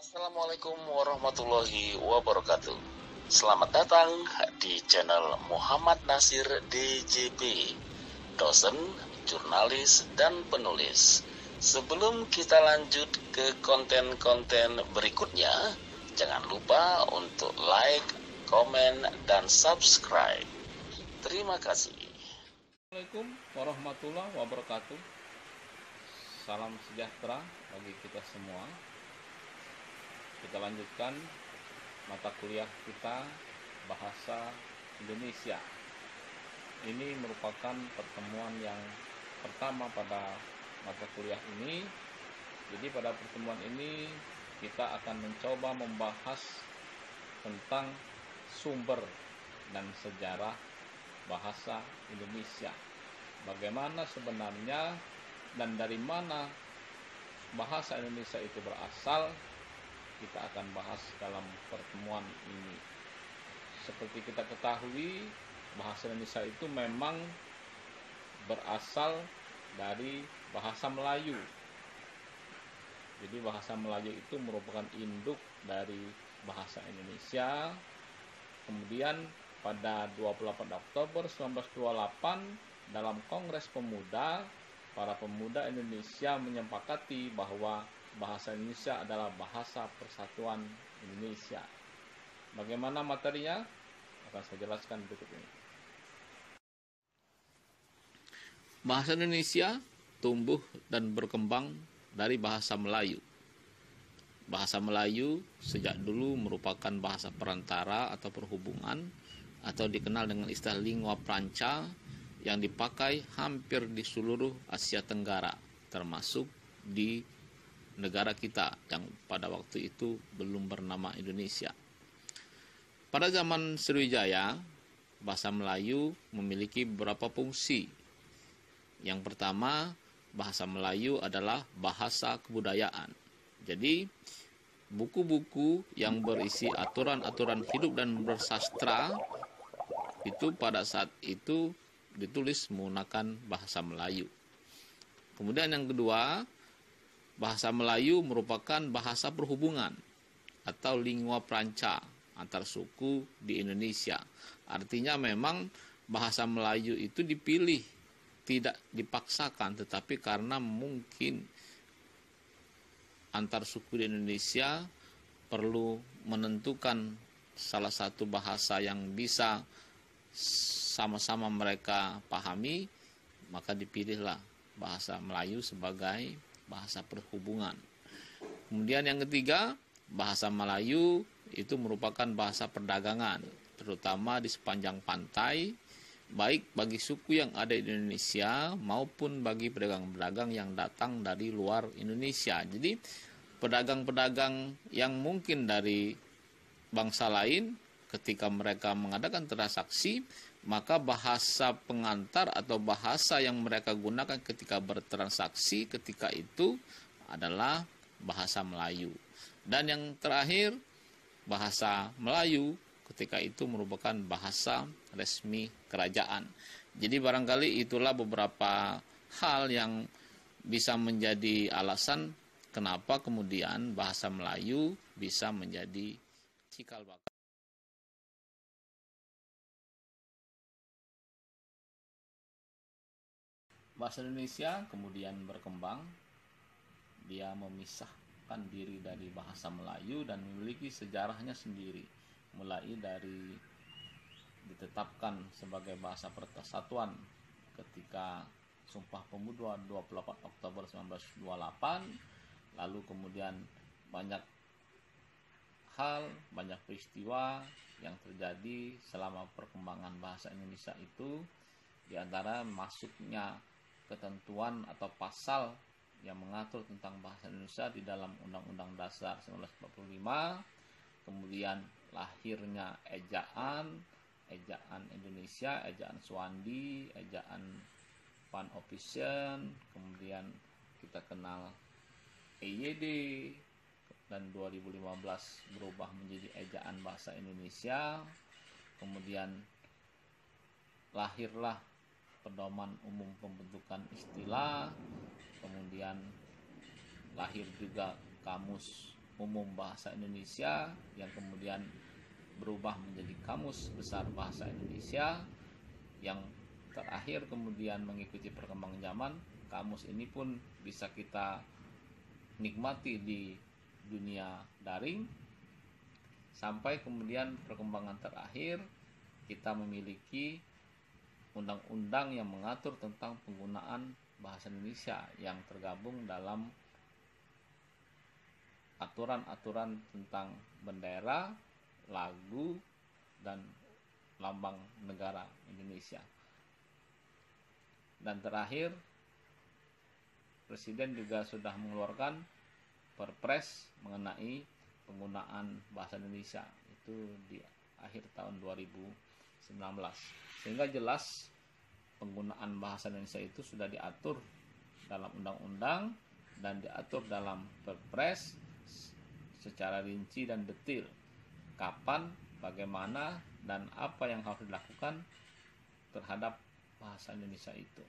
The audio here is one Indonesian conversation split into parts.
Assalamualaikum warahmatullahi wabarakatuh. Selamat datang di channel Muhammad Nasir DJP, dosen, jurnalis, dan penulis. Sebelum kita lanjut ke konten-konten berikutnya, jangan lupa untuk like, komen, dan subscribe. Terima kasih. Assalamualaikum warahmatullahi wabarakatuh. Salam sejahtera bagi kita semua. Kita lanjutkan mata kuliah kita bahasa Indonesia. Ini merupakan pertemuan yang pertama pada mata kuliah ini. Jadi pada pertemuan ini kita akan mencoba membahas tentang sumber dan sejarah bahasa Indonesia. Bagaimana sebenarnya dan dari mana bahasa Indonesia itu berasal, kita akan bahas dalam pertemuan ini. Seperti kita ketahui, bahasa Indonesia itu memang berasal dari bahasa Melayu. Jadi bahasa Melayu itu merupakan induk dari bahasa Indonesia. Kemudian pada 28 Oktober 1928 dalam Kongres Pemuda, para pemuda Indonesia menyepakati bahwa bahasa Indonesia adalah bahasa persatuan Indonesia. Bagaimana materinya? Akan saya jelaskan berikut ini. Bahasa Indonesia tumbuh dan berkembang dari bahasa Melayu. Bahasa Melayu sejak dulu merupakan bahasa perantara atau perhubungan, atau dikenal dengan istilah lingua franca, yang dipakai hampir di seluruh Asia Tenggara, termasuk di negara kita yang pada waktu itu belum bernama Indonesia. Pada zaman Sriwijaya, bahasa Melayu memiliki beberapa fungsi. Yang pertama, bahasa Melayu adalah bahasa kebudayaan. Jadi, buku-buku yang berisi aturan-aturan hidup dan bersastra itu pada saat itu ditulis menggunakan bahasa Melayu. Kemudian yang kedua, bahasa Melayu merupakan bahasa perhubungan atau lingua franca antar suku di Indonesia. Artinya memang bahasa Melayu itu dipilih, tidak dipaksakan, tetapi karena mungkin antar suku di Indonesia perlu menentukan salah satu bahasa yang bisa sama-sama mereka pahami, maka dipilihlah bahasa Melayu sebagai bahasa perhubungan. Kemudian yang ketiga, bahasa Melayu itu merupakan bahasa perdagangan, terutama di sepanjang pantai, baik bagi suku yang ada di Indonesia maupun bagi pedagang-pedagang yang datang dari luar Indonesia. Jadi pedagang-pedagang yang mungkin dari bangsa lain, ketika mereka mengadakan transaksi, maka bahasa pengantar atau bahasa yang mereka gunakan ketika bertransaksi ketika itu adalah bahasa Melayu. Dan yang terakhir, bahasa Melayu ketika itu merupakan bahasa resmi kerajaan. Jadi barangkali itulah beberapa hal yang bisa menjadi alasan kenapa kemudian bahasa Melayu bisa menjadi cikal bakal. Bahasa Indonesia kemudian berkembang, dia memisahkan diri dari bahasa Melayu dan memiliki sejarahnya sendiri, mulai dari ditetapkan sebagai bahasa persatuan ketika Sumpah Pemuda 28 Oktober 1928, lalu kemudian banyak hal, banyak peristiwa yang terjadi selama perkembangan bahasa Indonesia itu, di antara masuknya ketentuan atau pasal yang mengatur tentang bahasa Indonesia di dalam Undang-Undang Dasar 1945, kemudian lahirnya ejaan Indonesia, ejaan Swandi, ejaan Pan Official, kemudian kita kenal EYD, dan 2015 berubah menjadi ejaan bahasa Indonesia. Kemudian lahirlah pedoman umum pembentukan istilah, kemudian lahir juga kamus Umum Bahasa Indonesia yang kemudian berubah menjadi Kamus Besar Bahasa Indonesia, yang terakhir kemudian mengikuti perkembangan zaman. Kamus ini pun bisa kita nikmati di dunia daring, sampai kemudian perkembangan terakhir kita memiliki undang-undang yang mengatur tentang penggunaan bahasa Indonesia yang tergabung dalam aturan-aturan tentang bendera, lagu, dan lambang negara Indonesia. Dan terakhir, Presiden juga sudah mengeluarkan Perpres mengenai penggunaan bahasa Indonesia itu di akhir tahun 2019, sehingga jelas penggunaan bahasa Indonesia itu sudah diatur dalam undang-undang dan diatur dalam Perpres secara rinci dan detail, kapan, bagaimana, dan apa yang harus dilakukan terhadap bahasa Indonesia itu.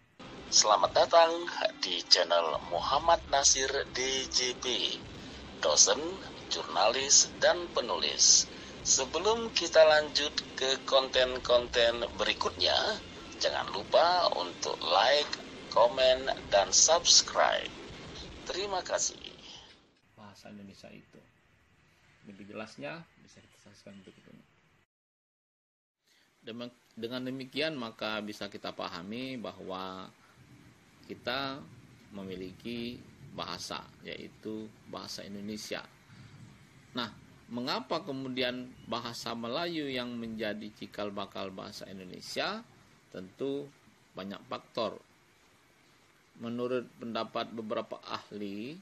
Selamat datang di channel Muhammad Nasir DJP, dosen, jurnalis, dan penulis. Sebelum kita lanjut ke konten-konten berikutnya, jangan lupa untuk like, komen, dan subscribe. Terima kasih. Bahasa Indonesia itu. Lebih jelasnya bisa kita saksikan berikut ini. Dengan demikian maka bisa kita pahami bahwa kita memiliki bahasa, yaitu bahasa Indonesia. Nah, mengapa kemudian bahasa Melayu yang menjadi cikal bakal bahasa Indonesia? Tentu banyak faktor. Menurut pendapat beberapa ahli,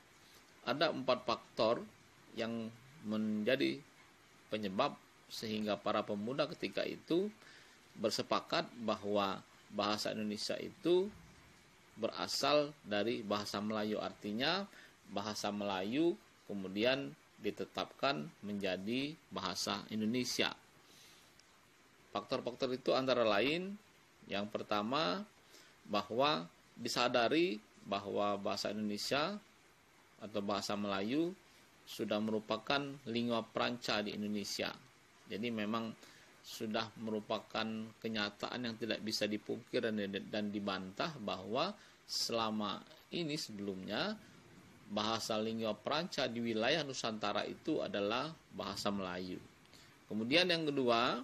ada 4 faktor yang menjadi penyebab sehingga para pemuda ketika itu bersepakat bahwa bahasa Indonesia itu berasal dari bahasa Melayu. Artinya bahasa Melayu kemudian ditetapkan menjadi bahasa Indonesia. Faktor-faktor itu antara lain, yang pertama bahwa disadari bahwa bahasa Indonesia atau bahasa Melayu sudah merupakan lingua franca di Indonesia. Jadi memang sudah merupakan kenyataan yang tidak bisa dipungkir dan dibantah bahwa selama ini sebelumnya bahasa lingua franca di wilayah Nusantara itu adalah bahasa Melayu. Kemudian yang kedua,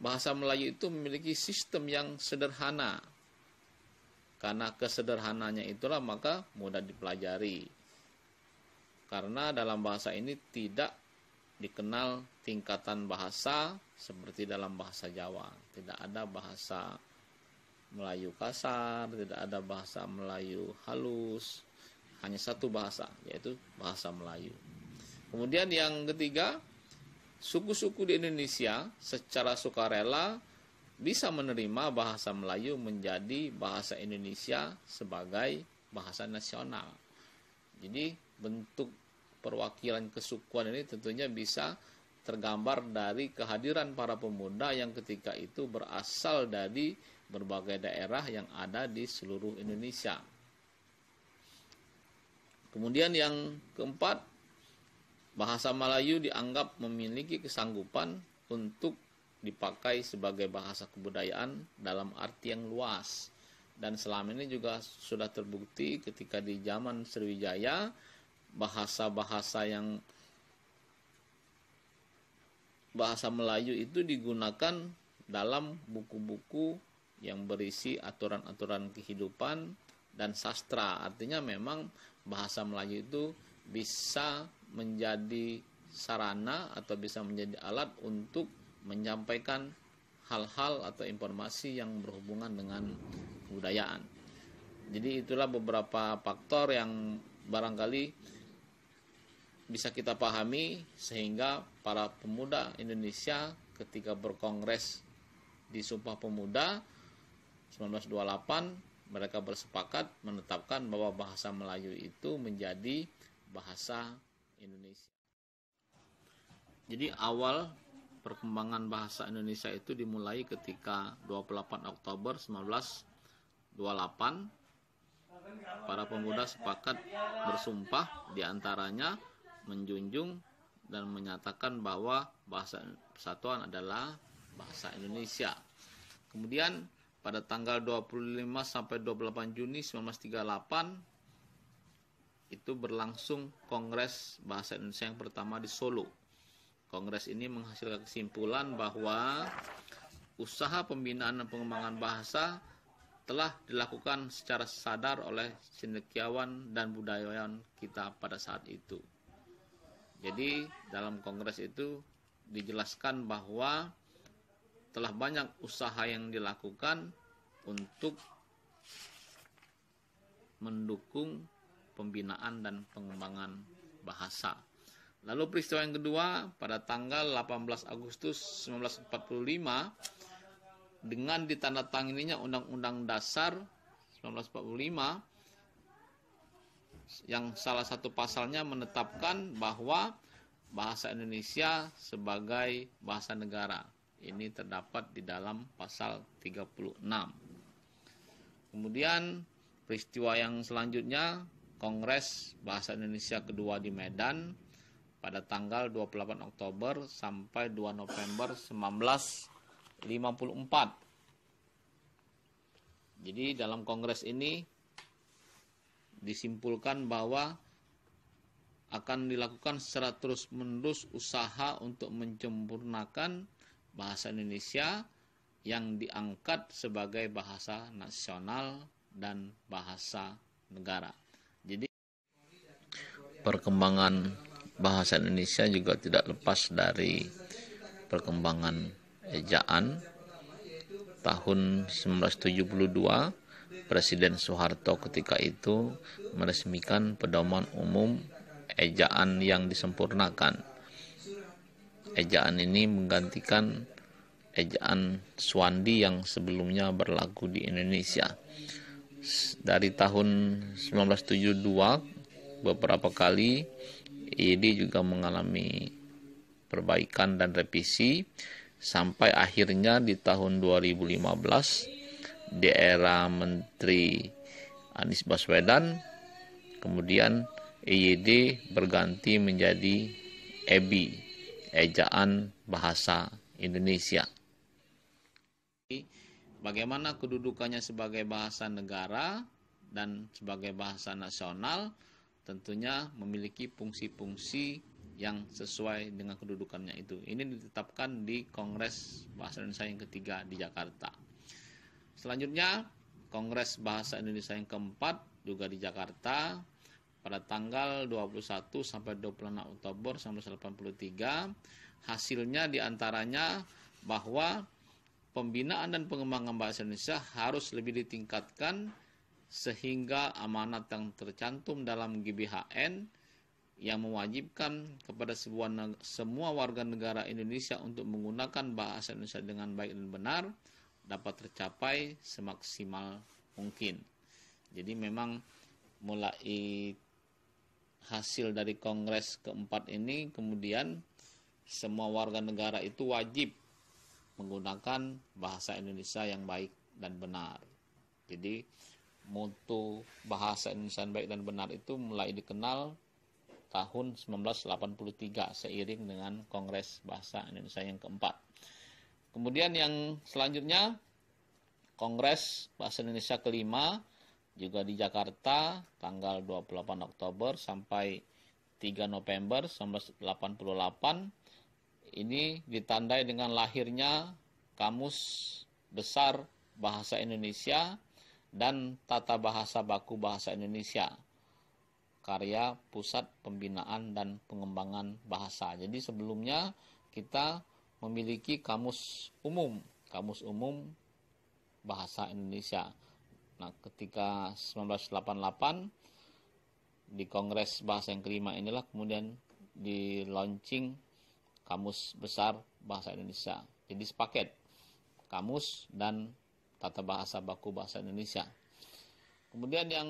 bahasa Melayu itu memiliki sistem yang sederhana. Karena kesederhananya itulah maka mudah dipelajari. Karena dalam bahasa ini tidak dikenal tingkatan bahasa seperti dalam bahasa Jawa. Tidak ada bahasa Melayu kasar, tidak ada bahasa Melayu halus. Hanya satu bahasa, yaitu bahasa Melayu. Kemudian yang ketiga, suku-suku di Indonesia secara sukarela bisa menerima bahasa Melayu menjadi bahasa Indonesia sebagai bahasa nasional. Jadi bentuk perwakilan kesukuan ini tentunya bisa tergambar dari kehadiran para pemuda yang ketika itu berasal dari berbagai daerah yang ada di seluruh Indonesia. Kemudian yang keempat, bahasa Melayu dianggap memiliki kesanggupan untuk dipakai sebagai bahasa kebudayaan dalam arti yang luas. Dan selama ini juga sudah terbukti ketika di zaman Sriwijaya, bahasa Melayu itu digunakan dalam buku-buku yang berisi aturan-aturan kehidupan dan sastra. Artinya memang bahasa Melayu itu bisa menjadi sarana atau bisa menjadi alat untuk menyampaikan hal-hal atau informasi yang berhubungan dengan kebudayaan. Jadi itulah beberapa faktor yang barangkali bisa kita pahami sehingga para pemuda Indonesia ketika berkongres di Sumpah Pemuda 1928 mereka bersepakat menetapkan bahwa bahasa Melayu itu menjadi bahasa Indonesia. Jadi awal perkembangan bahasa Indonesia itu dimulai ketika 28 Oktober 1928 para pemuda sepakat bersumpah diantaranya menjunjung dan menyatakan bahwa bahasa persatuan adalah bahasa Indonesia. Kemudian pada tanggal 25 sampai 28 Juni 1938 itu berlangsung Kongres Bahasa Indonesia yang pertama di Solo. Kongres ini menghasilkan kesimpulan bahwa usaha pembinaan dan pengembangan bahasa telah dilakukan secara sadar oleh cendekiawan dan budayawan kita pada saat itu. Jadi dalam kongres itu dijelaskan bahwa telah banyak usaha yang dilakukan untuk mendukung pembinaan dan pengembangan bahasa. Lalu peristiwa yang kedua pada tanggal 18 Agustus 1945 dengan ditandatanganinya Undang-Undang Dasar 1945 yang salah satu pasalnya menetapkan bahwa bahasa Indonesia sebagai bahasa negara. Ini terdapat di dalam pasal 36. Kemudian peristiwa yang selanjutnya Kongres Bahasa Indonesia kedua di Medan pada tanggal 28 Oktober sampai 2 November 1954. Jadi dalam kongres ini disimpulkan bahwa akan dilakukan secara terus-menerus usaha untuk menyempurnakan bahasa Indonesia yang diangkat sebagai bahasa nasional dan bahasa negara. Jadi perkembangan bahasa Indonesia juga tidak lepas dari perkembangan ejaan. Tahun 1972 Presiden Soeharto ketika itu meresmikan pedoman umum ejaan yang disempurnakan. Ejaan ini menggantikan ejaan Swandi yang sebelumnya berlaku di Indonesia. Dari tahun 1972 beberapa kali IED juga mengalami perbaikan dan revisi sampai akhirnya di tahun 2015 di era Menteri Anies Baswedan kemudian IED berganti menjadi EBI, Ejaan Bahasa Indonesia. Bagaimana kedudukannya sebagai bahasa negara dan sebagai bahasa nasional tentunya memiliki fungsi-fungsi yang sesuai dengan kedudukannya itu. Ini ditetapkan di Kongres Bahasa Indonesia yang ketiga di Jakarta. Selanjutnya, Kongres Bahasa Indonesia yang keempat juga di Jakarta pada tanggal 21 sampai 26 Oktober 1983. Hasilnya diantaranya bahwa pembinaan dan pengembangan bahasa Indonesia harus lebih ditingkatkan sehingga amanat yang tercantum dalam GBHN yang mewajibkan kepada semua warga negara Indonesia untuk menggunakan bahasa Indonesia dengan baik dan benar dapat tercapai semaksimal mungkin. Jadi memang mulai hasil dari Kongres keempat ini kemudian semua warga negara itu wajib menggunakan bahasa Indonesia yang baik dan benar. Jadi moto bahasa Indonesia yang baik dan benar itu mulai dikenal tahun 1983 seiring dengan Kongres Bahasa Indonesia yang keempat. Kemudian yang selanjutnya Kongres Bahasa Indonesia kelima juga di Jakarta tanggal 28 Oktober sampai 3 November 1988. Ini ditandai dengan lahirnya Kamus Besar Bahasa Indonesia dan Tata Bahasa Baku Bahasa Indonesia, karya Pusat Pembinaan dan Pengembangan Bahasa. Jadi sebelumnya kita memiliki kamus umum Bahasa Indonesia. Nah, ketika 1988 di Kongres Bahasa yang kelima inilah kemudian di launching Kamus Besar Bahasa Indonesia. Jadi sepaket kamus dan Tata Bahasa Baku Bahasa Indonesia. Kemudian yang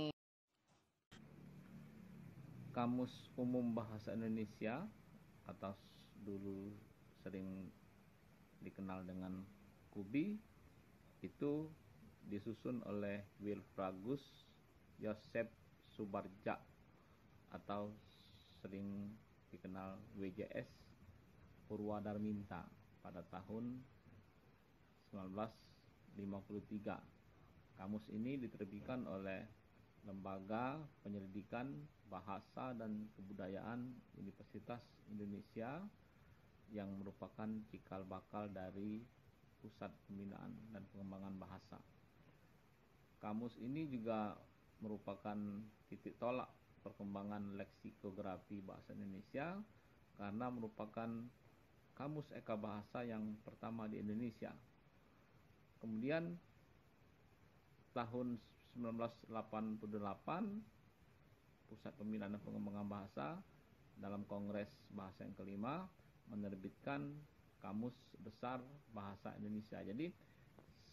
Kamus Umum Bahasa Indonesia atau dulu sering dikenal dengan KUBI itu disusun oleh Wilfragus Yosef Subarja atau sering dikenal WJS Purwadarminta pada tahun 1953. Kamus ini diterbitkan oleh Lembaga Penyelidikan Bahasa dan Kebudayaan Universitas Indonesia yang merupakan cikal bakal dari Pusat Pembinaan dan Pengembangan Bahasa. Kamus ini juga merupakan titik tolak perkembangan leksikografi bahasa Indonesia karena merupakan kamus eka bahasa yang pertama di Indonesia. Kemudian tahun 1988 Pusat Pembinaan dan Pengembangan Bahasa dalam Kongres Bahasa yang kelima menerbitkan Kamus Besar Bahasa Indonesia. Jadi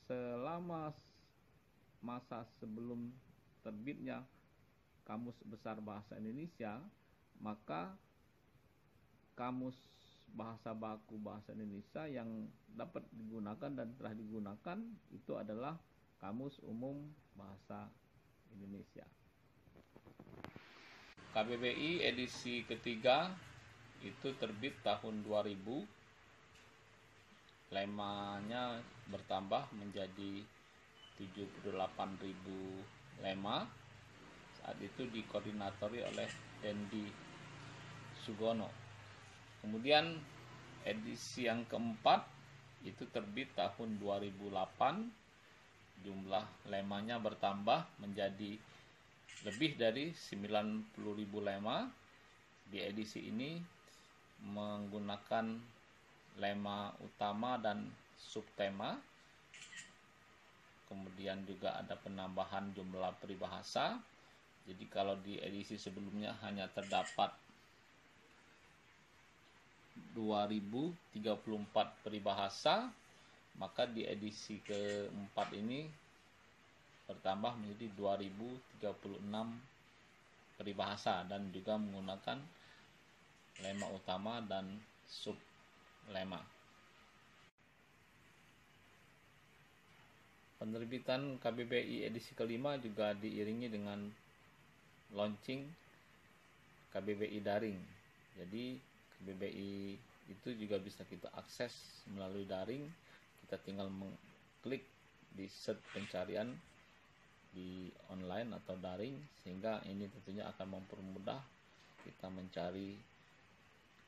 selama masa sebelum terbitnya Kamus Besar Bahasa Indonesia, maka kamus bahasa baku bahasa Indonesia yang dapat digunakan dan telah digunakan itu adalah Kamus Umum Bahasa Indonesia. KBBI edisi ketiga itu terbit tahun 2000. Lemanya bertambah menjadi 78.000 lema. Saat itu dikoordinatori oleh Dendi Sugono. Kemudian edisi yang keempat itu terbit tahun 2008. Jumlah lemanya bertambah menjadi lebih dari 90.000 lema. Di edisi ini menggunakan lema utama dan subtema. Kemudian juga ada penambahan jumlah peribahasa. Jadi kalau di edisi sebelumnya hanya terdapat 2034 peribahasa, maka di edisi keempat ini bertambah menjadi 2036 peribahasa dan juga menggunakan lema utama dan sub lema. Penerbitan KBBI edisi kelima juga diiringi dengan launching KBBI daring. Jadi KBBI itu juga bisa kita akses melalui daring. Kita tinggal mengklik di search pencarian di online atau daring, sehingga ini tentunya akan mempermudah kita mencari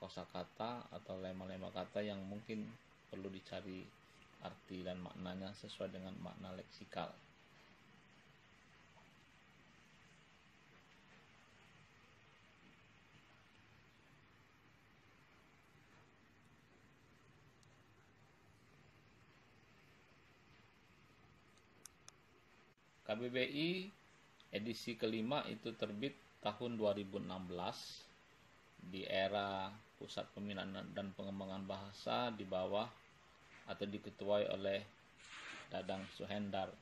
kosakata atau lema-lema kata yang mungkin perlu dicari arti dan maknanya sesuai dengan makna leksikal. KBBI edisi kelima itu terbit tahun 2016 di era Pusat Pembinaan dan Pengembangan Bahasa di bawah atau diketuai oleh Dadang Suhendar.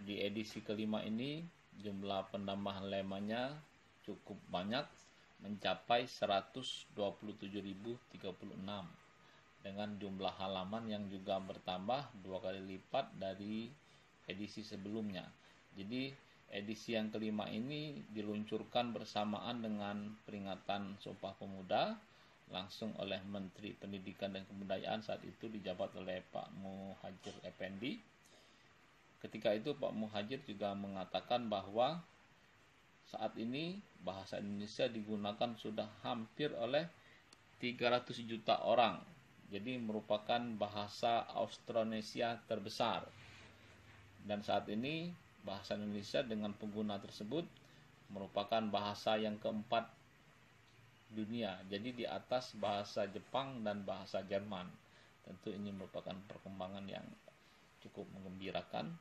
Di edisi kelima ini jumlah penambahan lemanya cukup banyak, mencapai 127.036 dengan jumlah halaman yang juga bertambah 2 kali lipat dari edisi sebelumnya. Jadi edisi yang kelima ini diluncurkan bersamaan dengan peringatan Sumpah Pemuda langsung oleh Menteri Pendidikan dan Kebudayaan saat itu dijabat oleh Pak Muhadjir Effendi. Ketika itu Pak Muhadjir juga mengatakan bahwa saat ini bahasa Indonesia digunakan sudah hampir oleh 300 juta orang. Jadi merupakan bahasa Austronesia terbesar. Dan saat ini bahasa Indonesia dengan pengguna tersebut merupakan bahasa yang keempat dunia. Jadi di atas bahasa Jepang dan bahasa Jerman. Tentu ini merupakan perkembangan yang cukup menggembirakan.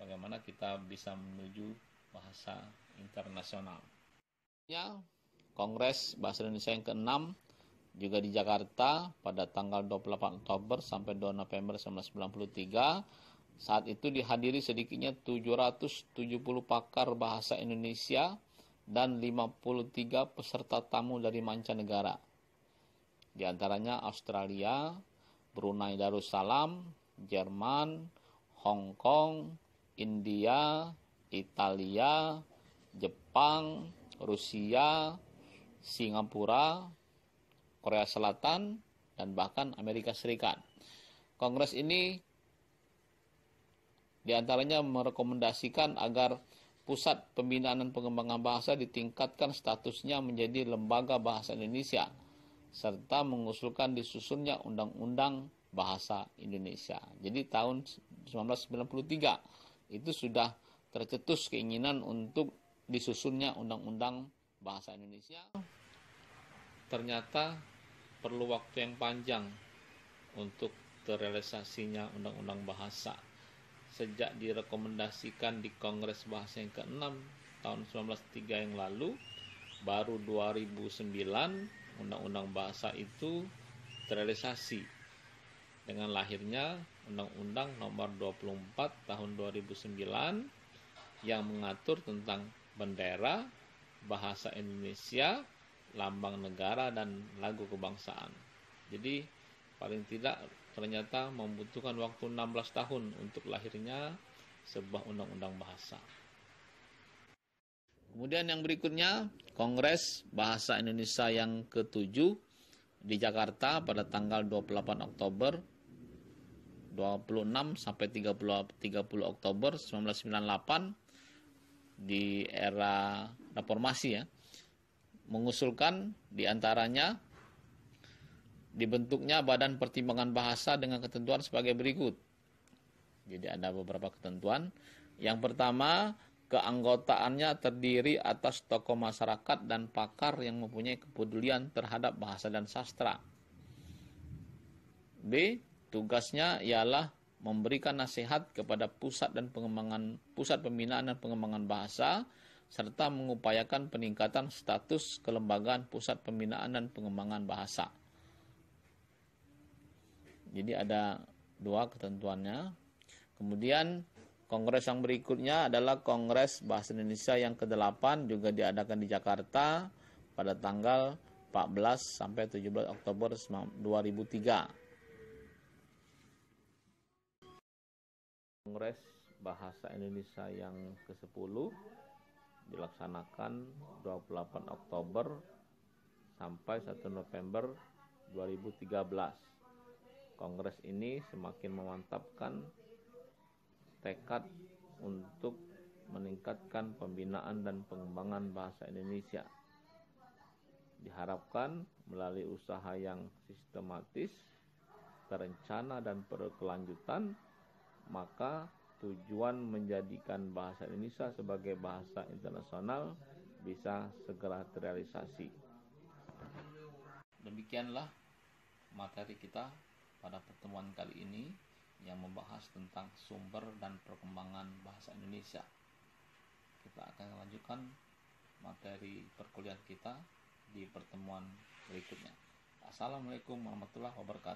Bagaimana kita bisa menuju bahasa internasional. Kongres Bahasa Indonesia yang ke-6 juga di Jakarta pada tanggal 28 Oktober sampai 2 November 1993. Saat itu dihadiri sedikitnya 770 pakar bahasa Indonesia dan 53 peserta tamu dari mancanegara. Di antaranya Australia, Brunei Darussalam, Jerman, Hong Kong, India, Italia, Jepang, Rusia, Singapura, Korea Selatan, dan bahkan Amerika Serikat. Kongres ini diantaranya merekomendasikan agar Pusat Pembinaan dan Pengembangan Bahasa ditingkatkan statusnya menjadi Lembaga Bahasa Indonesia, serta mengusulkan disusunnya Undang-Undang Bahasa Indonesia. Jadi tahun 1993 itu sudah tercetus keinginan untuk disusunnya Undang-Undang Bahasa Indonesia. Ternyata perlu waktu yang panjang untuk terrealisasinya Undang-Undang Bahasa. Sejak direkomendasikan di Kongres Bahasa yang ke-6 tahun 1903 yang lalu, baru 2009 Undang-Undang Bahasa itu terrealisasi dengan lahirnya Undang-Undang Nomor 24 tahun 2009 yang mengatur tentang bendera, bahasa Indonesia, lambang negara, dan lagu kebangsaan. Jadi paling tidak ternyata membutuhkan waktu 16 tahun untuk lahirnya sebuah undang-undang bahasa. Kemudian yang berikutnya, Kongres Bahasa Indonesia yang ke-7 di Jakarta pada tanggal 28 Oktober 26 sampai 30 Oktober 1998 di era reformasi ya, mengusulkan diantaranya dibentuknya Badan Pertimbangan Bahasa dengan ketentuan sebagai berikut. Jadi ada beberapa ketentuan. Yang pertama, keanggotaannya terdiri atas tokoh masyarakat dan pakar yang mempunyai kepedulian terhadap bahasa dan sastra. B, tugasnya ialah memberikan nasihat kepada Pusat Pembinaan dan Pengembangan Bahasa serta mengupayakan peningkatan status kelembagaan Pusat Pembinaan dan Pengembangan Bahasa. Jadi ada dua ketentuannya. Kemudian kongres yang berikutnya adalah Kongres Bahasa Indonesia yang ke-8 juga diadakan di Jakarta pada tanggal 14 sampai 17 Oktober 2003. Kongres Bahasa Indonesia yang ke-10 dilaksanakan 28 Oktober sampai 1 November 2013. Kongres ini semakin memantapkan tekad untuk meningkatkan pembinaan dan pengembangan bahasa Indonesia. Diharapkan melalui usaha yang sistematis, terencana dan berkelanjutan, maka tujuan menjadikan bahasa Indonesia sebagai bahasa internasional bisa segera terrealisasi. Demikianlah materi kita pada pertemuan kali ini yang membahas tentang sumber dan perkembangan bahasa Indonesia. Kita akan lanjutkan materi perkuliahan kita di pertemuan berikutnya. Assalamualaikum warahmatullahi wabarakatuh.